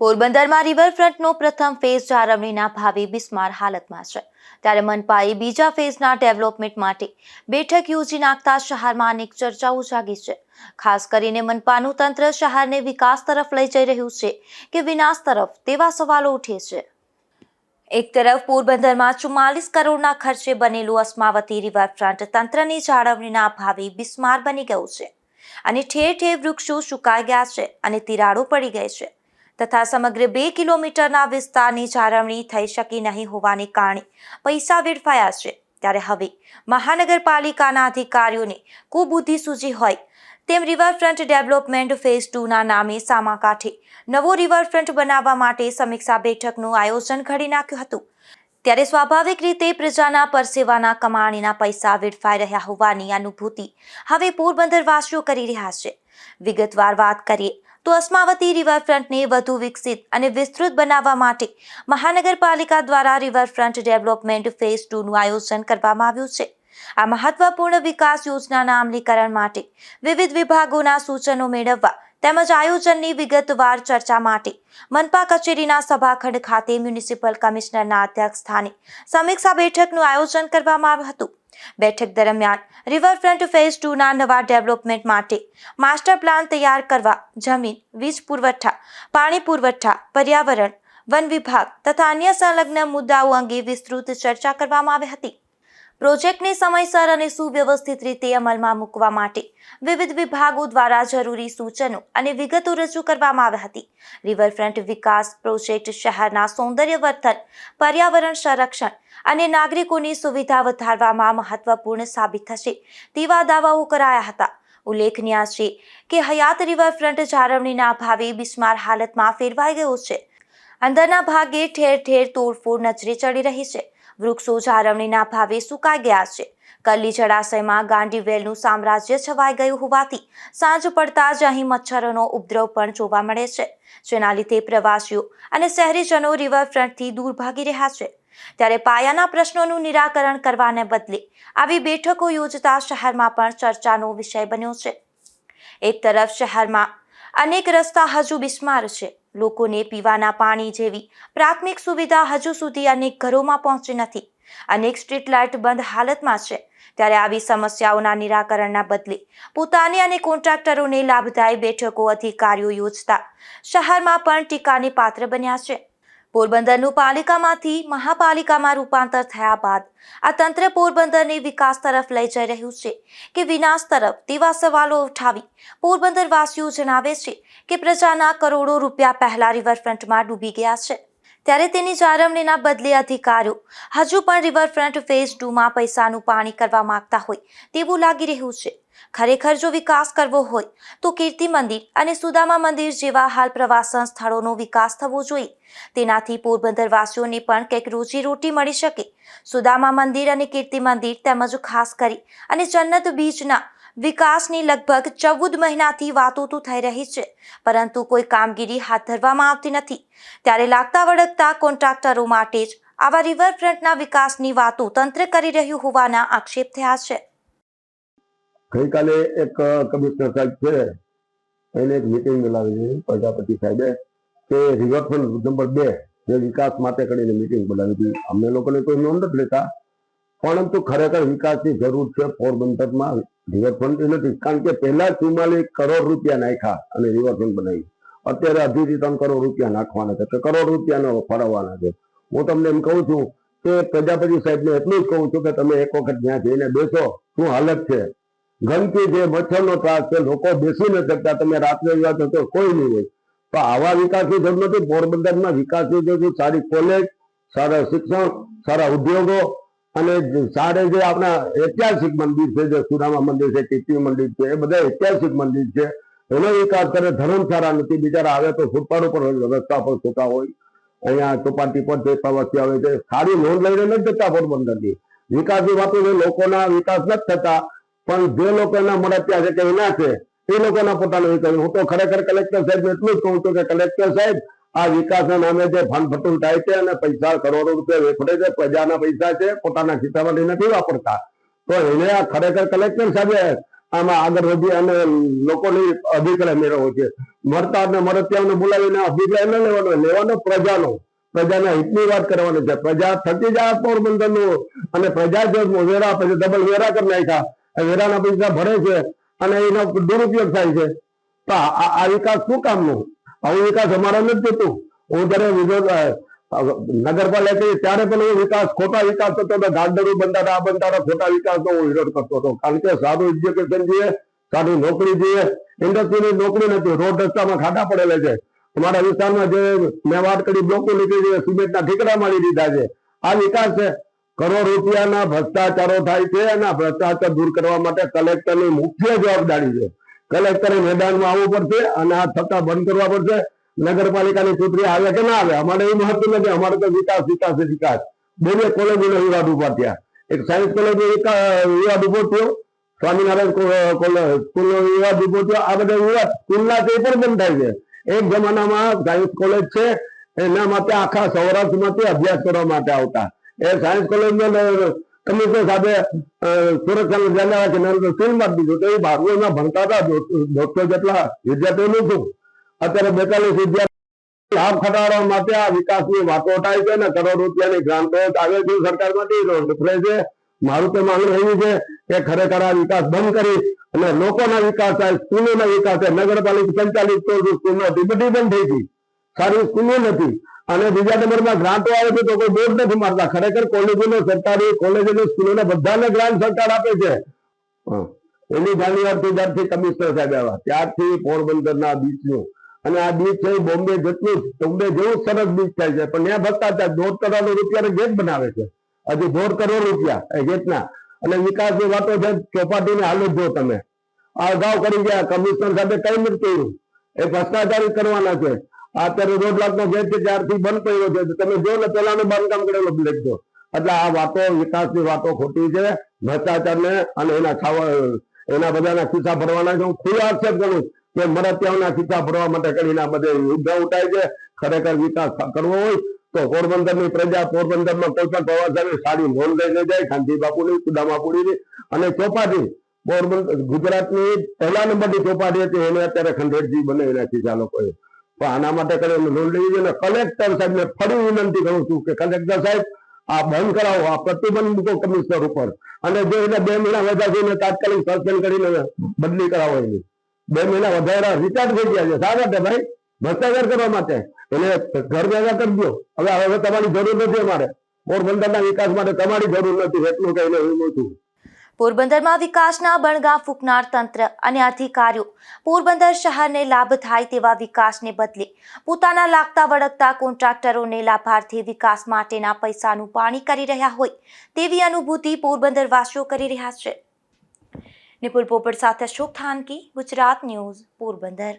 પોરબંદરમાં રિવરફ્રન્ટનો પ્રથમ ફેઝ જાળવણીના ભાવે બિસ્માર હાલતમાં છે, ત્યારે મનપાએ બીજા ફેઝના ડેવલપમેન્ટ માટે બેઠક યોજી નાખતા શહેરમાં અનેક ચર્ચાઓ જાગી છે। ખાસ કરીને મનપાનું તંત્ર શહેરને વિકાસ તરફ લઈ જઈ રહ્યું છે કે વિનાશ તરફ, તેવા સવાલો ઉઠે છે। એક તરફ પોરબંદરમાં 44 કરોડના ખર્ચે બનેલું અસ્માવતી રિવરફ્રન્ટ તંત્રની જાળવણીના અભાવે બિસ્માર બની ગયું છે અને ઠેર ઠેર વૃક્ષો સુકાઈ ગયા છે અને તિરાડો પડી ગઈ છે, તથા સમગ્ર 2 કિલોમીટરના વિસ્તારની જાળવણી થઈ શકી નહીં હોવાને કારણે પૈસા વેડફાયા છે। ત્યારે હવે મહાનગરપાલિકાના અધિકારીઓને કુબુદ્ધિ સૂજી હોય તેમ રિવરફ્રન્ટ ડેવલપમેન્ટ ફેઝ 2ના નામે સામા કાંઠે નવો રિવરફ્રન્ટ બનાવવા માટે સમીક્ષા બેઠકનું આયોજન ઘડી નાખ્યું હતું। ત્યારે સ્વાભાવિક રીતે પ્રજાના પરસેવાના કમાણીના પૈસા વેડફાઈ રહ્યા હોવાની અનુભૂતિ હવે પોરબંદરવાસીઓ કરી રહ્યા છે। વિગતવાર વાત કરીએ તો અસ્માવતી રિવરફ્રન્ટને વધુ વિકસિત અને વિસ્તૃત બનાવવા માટે મહાનગરપાલિકા દ્વારા રિવરફ્રન્ટ ડેવલપમેન્ટ ફેઝ 2નું આયોજન કરવામાં આવ્યું છે। આ મહત્વપૂર્ણ વિકાસ યોજનાના અમલીકરણ માટે વિવિધ વિભાગોના સૂચનો મેળવવા તેમજ આયોજનની વિગતવાર ચર્ચા માટે મનપા કચેરીના સભાખંડ ખાતે મ્યુનિસિપલ કમિશનરના અધ્યક્ષ સ્થાને સમીક્ષા બેઠકનું આયોજન કરવામાં આવ્યું હતું। બેઠક દરમિયાન રિવરફ્રન્ટ ફેઝ 2ના નવા ડેવલપમેન્ટ માટે માસ્ટર પ્લાન તૈયાર કરવા જમીન, વીજ પુરવઠા, પાણી પુરવઠા, પર્યાવરણ, વન વિભાગ તથા અન્ય સંલગ્ન મુદ્દાઓ અંગે વિસ્તૃત ચર્ચા કરવામાં આવી હતી। પ્રોજેક્ટને સમયસર અને સુવ્યવસ્થિત રીતે અમલમાં મૂકવા માટે વિવિધ વિભાગો દ્વારા જરૂરી સૂચનો અને વિગતો રજૂ કરવામાં આવી હતી। રિવરફ્રન્ટ વિકાસ પ્રોજેક્ટ શહેરના સૌંદર્યવર્ધન, પર્યાવરણ સંરક્ષણ અને નાગરિકોની સુવિધા વધારવામાં મહત્વપૂર્ણ સાબિત થશે તેવા દાવાઓ કરાયા હતા। ઉલ્લેખનીય છે કે હયાત રિવરફ્રન્ટ જાળવણીના અભાવે બિસ્માર હાલતમાં ફેરવાઈ ગયો છે। અંદરના ભાગે ઠેર ઠેર તોડફોડ નજરે ચડી રહી છે। વૃક્ષો જાળવણીના ભાવે સુકાઈ ગયા છે। કલ્લી જળાશયમાં ગાંડીવેલનું સામ્રાજ્ય છવાઈ ગયું હોવાથી સાંજ પડતા જ અહીં મચ્છરોનો ઉપદ્રવ પણ જોવા મળે છે, જેના લીધે પ્રવાસીઓ અને શહેરીજનો રિવરફ્રન્ટથી દૂર ભાગી રહ્યા છે। ત્યારે પાયાના પ્રશ્નોનું નિરાકરણ કરવાને બદલે આવી બેઠકો યોજતા શહેરમાં પણ ચર્ચાનો વિષય બન્યો છે। એક તરફ શહેરમાં અનેક રસ્તા હજુ બિસ્માર છે, લોકોને પીવાના પાણી જેવી પ્રાથમિક સુવિધા હજુ સુધી અનેક ઘરોમાં પહોંચી નથી, અનેક સ્ટ્રીટ લાઇટ બંધ હાલતમાં છે। ત્યારે આવી સમસ્યાઓના નિરાકરણના બદલે પોતાની અને કોન્ટ્રાક્ટરોને લાભદાયી બેઠકો અધિકારીઓ યોજતા શહેરમાં પણ ટીકાને પાત્ર બન્યા છે। પોરબંદરનું પાલિકામાંથી મહાપાલિકામાં રૂપાંતર થયા બાદ આ તંત્ર પોરબંદરને વિકાસ તરફ લઈ જઈ રહ્યું છે કે વિનાશ તરફ, તેવા સવાલો ઉઠાવી પોરબંદરવાસીઓ જણાવે છે કે પ્રજાના કરોડો રૂપિયા પહેલા રિવરફ્રન્ટમાં ડૂબી ગયા છે, ત્યારે તેની જાળવણીના બદલે અધિકારીઓ હજુ પણ રિવરફ્રન્ટ ફેઝ 2માં પૈસાનું પાણી કરવા માંગતા હોય તેવું લાગી રહ્યું છે। ખરેખર જો વિકાસ કરવો હોય તો કીર્તિ મંદિર અને સુદામા મંદિર જેવા હાલ પ્રવાસન સ્થળોનો વિકાસ થવો જોઈએ, તેનાથી પોરબંદરવાસીઓને પણ કંઈક રોજીરોટી મળી શકે। સુદામા મંદિર અને કીર્તિ મંદિર તેમજ ખાસ કરી અને જન્નત બીચના વિકાસની લગભગ 14 મહિનાથી વાતો તો થઈ રહી છે, પરંતુ કોઈ કામગીરી હાથ ધરવામાં આવતી નથી। ત્યારે લાગતા વળગતા કોન્ટ્રાક્ટરો માટે જ આવા રિવરફ્રન્ટના વિકાસની વાતો તંત્ર કરી રહ્યું હોવાના આક્ષેપ થયા છે। ગઈકાલે એક કમિશનર સાહેબ છે એને એક મીટિંગ બોલાવી પ્રજાપતિ સાહેબે કે રિવરફ્રન્ટ નંબર 2 જે વિકાસ માટે કરીને મીટિંગ બોલાવી હતી। અમને લોકોને કોઈ નોંધ નથી લેતા, પરંતુ ખરેખર વિકાસની જરૂર છે પોરબંદરમાં। રિવરફ્રન્ટ નથી, કારણ કે પહેલા 44 કરોડ રૂપિયા નાખ્યા અને રિવરફ્રન્ટ બનાવી, અત્યારે 2.5 કરોડ રૂપિયા નાખવાના છે, કરોડ રૂપિયાનો ફાળવવાના છે। હું તમને એમ કહું છું કે પ્રજાપતિ સાહેબને એટલું જ કહું છું કે તમે એક વખત ત્યાં જઈને બેસો, શું હાલત છે, ગંદકી છે, મચ્છરનો ત્રાસ છે, લોકો બેસી ન શકતા, તમે રાત્રે જાઓ તો કોઈ નહીં હોય। તો આવા વિકાસની જરૂર નથી। પોરબંદરમાં વિકાસની જરૂર, સારી કોલેજ, સારા શિક્ષણ, સારા ઉદ્યોગો અને સારા જે આપણા ઐતિહાસિક મંદિર છે, જે સુદામા મંદિર છે, કીર્તિ મંદિર છે, એ બધા ઐતિહાસિક મંદિર છે, એનો વિકાસ કરે। ધર્મશાળા નથી, બિચારા આવે તો ફૂટપાથ ઉપર રસ્તા પર સુતા હોય, અહીંયા ચોપાટી પર જે પ્રવાસી આવે છે, સારી નોંધ લઈને નથી જતા પોરબંદરની। વિકાસની વાતો લોકોના વિકાસ નથી થતા, પણ જે લોકો એના મળત્યા છે કે એના છે એ લોકોના પોતાનો વિકાસ। હું તો ખરેખર કલેક્ટર સાહેબ એટલું જ કહું છું કે કલેક્ટર સાહેબ, આ વિકાસના નામે જે ફંડ થાય છે અને પૈસા કરોડો રૂપિયા વેફડે છે, પ્રજાના પૈસા છે, પોતાના ખિસ્સામાંથી નથી વાપરતા, તો એને આ ખરેખર કલેક્ટર સાહેબે આમાં આગળ વધી અને લોકોની અભિપ્રાય મેળવવો છે. મળતા અને મરતિયાઓને બોલાવીને અભિપ્રાય ન લેવાનો પ્રજાના હિતની વાત કરવાની છે. પ્રજા થકી જ આ પોરબંદરનું અને પ્રજા જે વેરા પછી ડબલ વેરા કરી નાખ્યા, વેરાના પૈસા ભરે છે અને એનો દુરુપયોગ થાય છે. તો આ વિકાસ શું કામનો? આવો વિકાસ અમારે નથી જોતું. હું જયારે નગરપાલિકા ત્યારે પણ એ વિકાસ ખોટા વિકાસ થતો હતો, ગાર્ડનો બંધારા આ બંધારા ખોટા વિકાસનો હું વિરોધ કરતો હતો. કારણ કે સારું એજ્યુકેશન જોઈએ, સારી નોકરી જોઈએ. ઇન્ડસ્ટ્રીની નોકરી નથી, રોડ રસ્તામાં ખાડા પડેલા છે. અમારા વિસ્તારમાં જે મેં વાત કરી બ્લોકો નીકળી છે, સિમેન્ટના ઠીકરા મારી દીધા છે. આ વિકાસ છે? કરોડ રૂપિયાના ભ્રષ્ટાચારો થાય છે અને આ ભ્રષ્ટાચાર દૂર કરવા માટે કલેક્ટરની મુખ્ય જવાબદારી છે. કલેક્ટરે મેદાનમાં આવવું પડશે અને આ થતા બંધ કરવા પડશે. નગરપાલિકાની ચૂંટણી આવે કે ના આવે અમારે એ મહત્વ નથી. અમારે તો વિકાસ. બે કોલેજોનો વિવાદ ઉભા થયા. એક સાયન્સ કોલેજ વિવાદ ઉભો થયો, સ્વામિનારાયણ સ્કૂલનો વિવાદ ઉભો થયો. આ બધા વિવાદ સ્કૂલના તે પણ બંધ થાય છે. એક જમાનામાં સાયન્સ કોલેજ છે, એના માટે આખા સૌરાષ્ટ્રમાંથી અભ્યાસ કરવા માટે આવતા. એ સાયન્સ કોલેજનો કમિશનર સાથે સુરક્ષાનું ધ્યાન રાખીને સીલ મારી દીધું. તો એ બારમુમાં ભણતા હતા 200 જેટલા વિદ્યાર્થીઓનું છું. અત્યારે 42 વિદ્યાર્થી લાભ ખટાડવા માટે આ વિકાસની વાતો થાય છે ને કરોડ રૂપિયાની ગ્રાન્ટો આવે છે સરકારમાંથી. મારું તો માંગણી એવી છે કે ખરેખર આ વિકાસ બંધ કરી અને લોકોના વિકાસ થાય, સ્કૂલોના વિકાસ થાય. નગરપાલિકા સંચાલિત સ્કૂલો હતી, બધી બંધ થઈ ગઈ. સારી સ્કૂલો નથી. અને બીજા નંબરમાં ગ્રાન્ટો આવે છે તો કોઈ બોર્ડ નથી મારતા. ખરેખર કોલેજોને સરકારી કોલેજોને સ્કૂલોને બધાને ગ્રાન્ટ સરકાર આપે છે. એની જાન્યુઆરી જ્યારથી કમિશનર સાહેબ આવ્યા ત્યારથી પોરબંદરના બીચનું અને આ બીચ છે બોમ્બે જેટલું બોમ્બે જેવું સરસ બીચ થાય છે, પણ ત્યાં ભ્રષ્ટાચાર 1.5 કરોડ રૂપિયા ગેટ બનાવે છે. હજી 1.5 કરોડ રૂપિયા એ ગેટના. અને વિકાસની વાતો છે, ચોપાટીની હાલત જો તમે આ અગાઉ કરી ગયા. કમિશનર સાથે કઈ નથી કર્યું. એ ભ્રષ્ટાચારી કરવાના છે. અત્યારે 1.5 લાખનો ગેટ છે ત્યારથી બંધ પડ્યો છે. તમે જો ને પેલાનું બાંધકામ કરેલો લેખજો. એટલે આ વાતો વિકાસની વાતો ખોટી છે. ભ્રષ્ટાચારને અને એના બધાના ખિસ્સા ભરવાના છે. હું ખુલ્લો આક્ષેપ કરું કે મરતિયાઓના ખિસ્સા ભરવા માટે કરીને આ બધે યુદ્ધ ઉઠાય છે. ખરેખર વિકાસ કરવો હોય તો પોરબંદરની પ્રજા પોરબંદરમાં કોઈ પણ પ્રવાસની સારી નોંધ લઈને જાય. ગાંધી બાપુની, સુદામાપુરીની અને ચોપાટી પોરબંદર ગુજરાતની પહેલા નંબરની ચોપાટી હતી, એને અત્યારે ખંડેરજી બનાવી નાખી છે આ લોકોએ. તો આના માટે કરીને નોંધ લેવી જોઈએ. કલેક્ટર સાહેબને ફરી વિનંતી કરું છું કે કલેક્ટર સાહેબ આ બંધ કરાવો, આ પ્રતિબંધ મૂકો કમિશનર ઉપર. અને જો એને 2 મહિના વધા થઈને તાત્કાલિક સસ્પેન્ડ કરીને બદલી કરાવો. એની 2 મહિના વધારા રિટાયર થઈ ગયા છે. શા માટે ભાઈ? ભ્રષ્ટાચાર કરવા માટે. એને ઘર ભેગા કરજો. હવે તમારી જરૂર નથી. અમારે પોરબંદરના વિકાસ માટે તમારી જરૂર નથી. એટલું કહીને હું છું. પોરબંદરમાં વિકાસના બણગા ફૂંકનાર તંત્ર અને અધિકારીઓ પોરબંદર શહેરને લાભ થાય તેવા વિકાસને બદલે પોતાના લાગતા વળગતા કોન્ટ્રાક્ટરોને લાભાર્થી વિકાસ માટેના પૈસાનું પાણી કરી રહ્યા હોય તેવી અનુભૂતિ પોરબંદરવાસીઓ કરી રહ્યા છે. નિપુલ પોપટ સાથે અશોક થાનકી, ગુજરાત ન્યૂઝ, પોરબંદર.